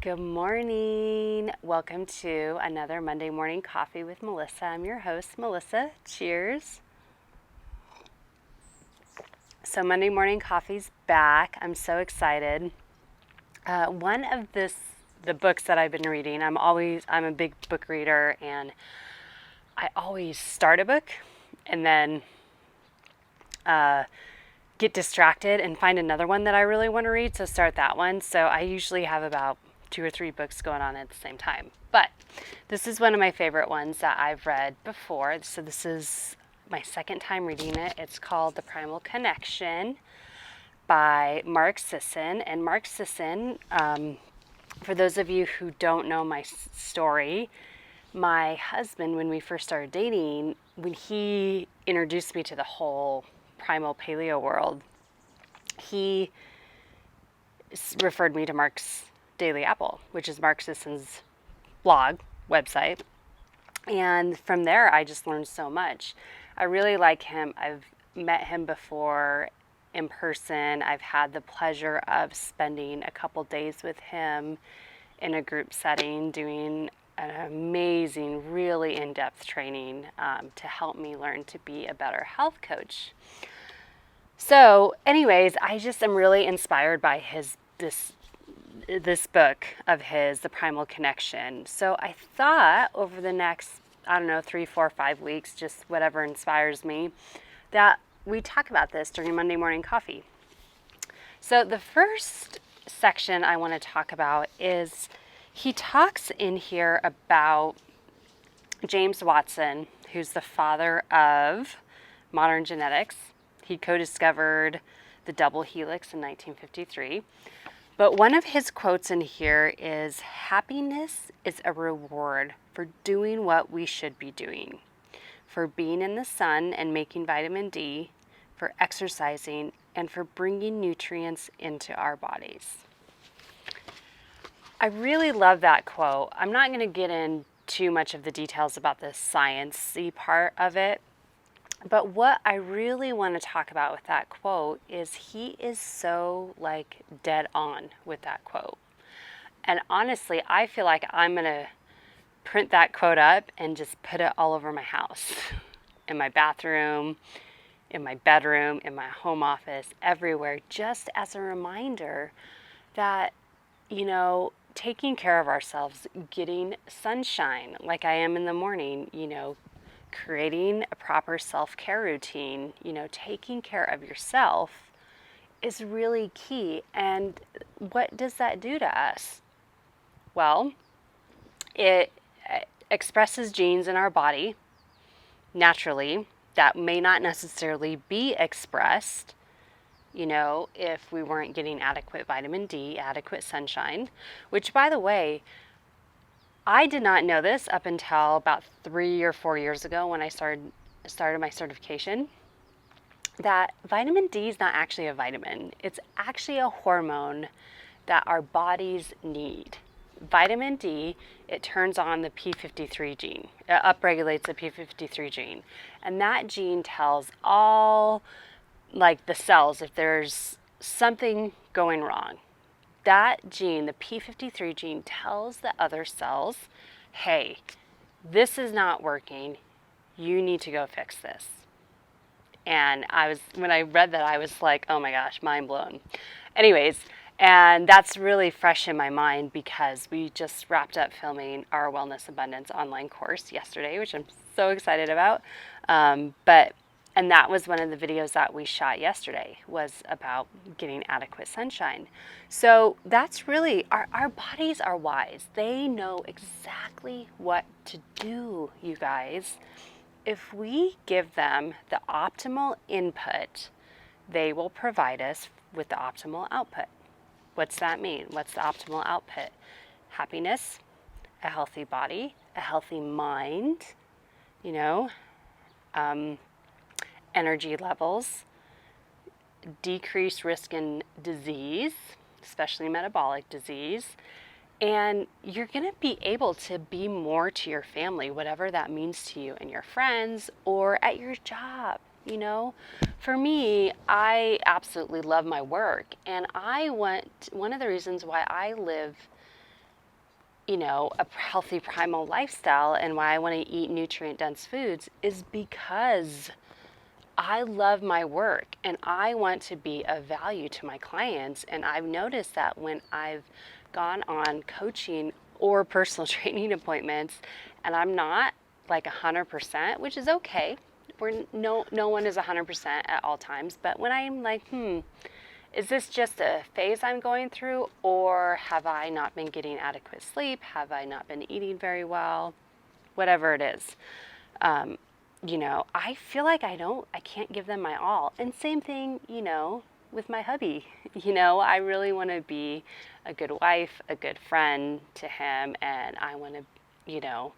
Good morning. Welcome to another Monday Morning Coffee with Melissa. I'm your host, Melissa. Cheers. So Monday Morning Coffee's back. I'm so excited. One of the books that I've been reading, I'm a big book reader, and I always start a book and then get distracted and find another one that I really want to read, so start that one. So I usually have about 2 or 3 books going on at the same time. But this is one of my favorite ones that I've read before. So this is my second time reading it. It's called The Primal Connection by Mark Sisson. And Mark Sisson, for those of you who don't know my story, my husband, when we first started dating, when he introduced me to the whole primal paleo world, he referred me to Mark's Daily Apple, which is Mark Sisson's blog website. And from there, I just learned so much. I really like him. I've met him before in person. I've had the pleasure of spending a couple days with him in a group setting, doing an amazing, really in-depth training to help me learn to be a better health coach. So anyways, I just am really inspired by this book of his, The Primal Connection. So I thought over the next, 3, 4, 5 weeks, just whatever inspires me, that we talk about this during Monday Morning Coffee. So the first section I want to talk about is he talks in here about James Watson, who's the father of modern genetics. He co-discovered the double helix in 1953. But one of his quotes in here is, "Happiness is a reward for doing what we should be doing, for being in the sun and making vitamin D, for exercising, and for bringing nutrients into our bodies." I really love that quote. I'm not going to get in too much of the details about the science-y part of it, but what I really want to talk about with that quote is he is so dead on with that quote. And honestly, I feel like I'm going to print that quote up and just put it all over my house, in my bathroom, in my bedroom, in my home office, everywhere, just as a reminder that, taking care of ourselves, getting sunshine like I am in the morning, creating a proper self-care routine, taking care of yourself is really key. And what does that do to us? Well, it expresses genes in our body naturally that may not necessarily be expressed, if we weren't getting adequate vitamin D, adequate sunshine, which, by the way, I did not know this up until about 3 or 4 years ago when I started my certification, that vitamin D is not actually a vitamin. It's actually a hormone that our bodies need. Vitamin D, it turns on the p53 gene. It upregulates the p53 gene. And that gene tells all the cells if there's something going wrong. That gene, the p53 gene, tells the other cells, hey, this is not working. You need to go fix this. And when I read that, I was like, oh my gosh, mind blown. Anyways, and that's really fresh in my mind because we just wrapped up filming our Wellness Abundance online course yesterday, which I'm so excited about. And that was one of the videos that we shot yesterday, was about getting adequate sunshine. So that's really, our bodies are wise. They know exactly what to do, you guys. If we give them the optimal input, they will provide us with the optimal output. What's that mean? What's the optimal output? Happiness, a healthy body, a healthy mind, energy levels, decreased risk in disease, especially metabolic disease, and you're going to be able to be more to your family, whatever that means to you and your friends or at your job. For me, I absolutely love my work, and one of the reasons why I live a healthy primal lifestyle and why I want to eat nutrient dense foods is because I love my work and I want to be of value to my clients. And I've noticed that when I've gone on coaching or personal training appointments and I'm not like 100%, which is okay. No one is 100% at all times, but when I'm like, is this just a phase I'm going through, or have I not been getting adequate sleep? Have I not been eating very well? Whatever it is. I feel like I can't give them my all. And same thing, with my hubby. I really want to be a good wife, a good friend to him, and I want to,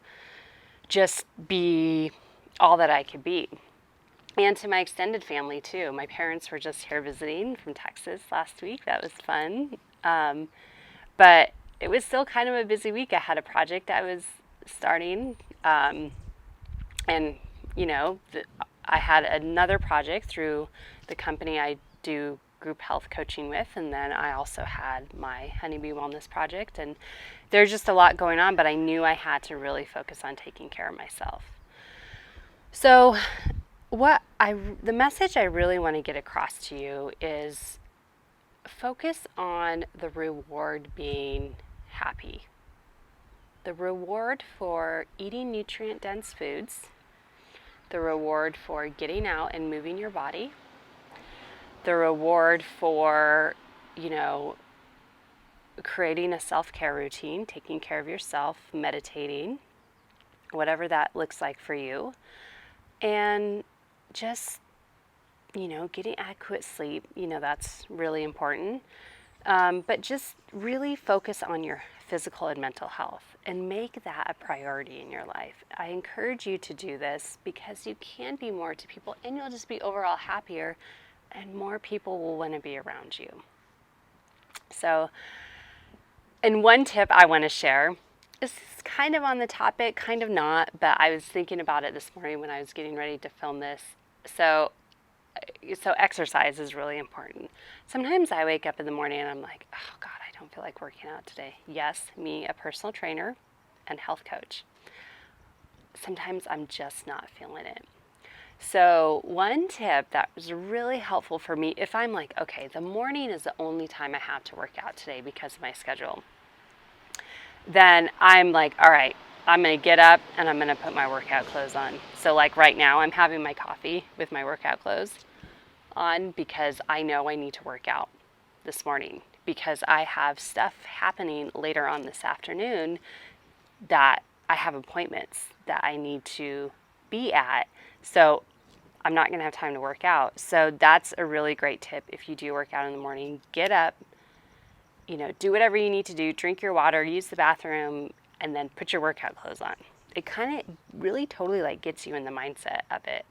just be all that I could be. And to my extended family too. My parents were just here visiting from Texas last week. That was fun. But it was still kind of a busy week. I had a project I was starting. And, I had another project through the company I do group health coaching with. And then I also had my Honeybee Wellness project. And there's just a lot going on, but I knew I had to really focus on taking care of myself. So the message I really want to get across to you is focus on the reward being happy. The reward for eating nutrient dense foods, the reward for getting out and moving your body, the reward for, creating a self-care routine, taking care of yourself, meditating, whatever that looks like for you, and just, getting adequate sleep, that's really important. But just really focus on your physical and mental health and make that a priority in your life. I encourage you to do this because you can be more to people and you'll just be overall happier and more people will want to be around you. So, and one tip I want to share is kind of on the topic, kind of not, but I was thinking about it this morning when I was getting ready to film this. So exercise is really important. Sometimes I wake up in the morning and I'm like, oh God, I don't feel like working out today. Yes, me, a personal trainer and health coach. Sometimes I'm just not feeling it. So one tip that was really helpful for me, if I'm like, okay, the morning is the only time I have to work out today because of my schedule, then I'm like, all right, I'm going to get up and I'm going to put my workout clothes on. So like right now, I'm having my coffee with my workout clothes on because I know I need to work out this morning because I have stuff happening later on this afternoon that I have appointments that I need to be at. So I'm not going to have time to work out. So that's a really great tip. If you do work out in the morning, get up, do whatever you need to do, drink your water, use the bathroom, and then put your workout clothes on. It kind of really totally gets you in the mindset of it.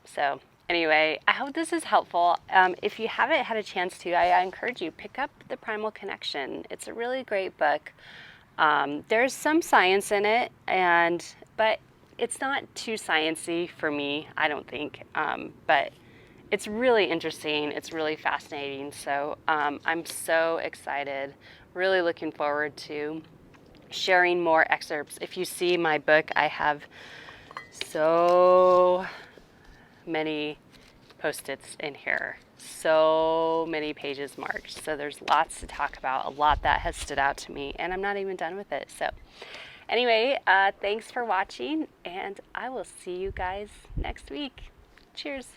So anyway, I hope this is helpful. If you haven't had a chance to, I encourage you, pick up The Primal Connection. It's a really great book. There's some science in it, but it's not too sciencey for me, I don't think. But it's really interesting. It's really fascinating. So I'm so excited, really looking forward to sharing more excerpts. If you see my book, I have so many Post-its in here, so many pages marked. So there's lots to talk about, a lot that has stood out to me, and I'm not even done with it. So anyway, thanks for watching, and I will see you guys next week. Cheers.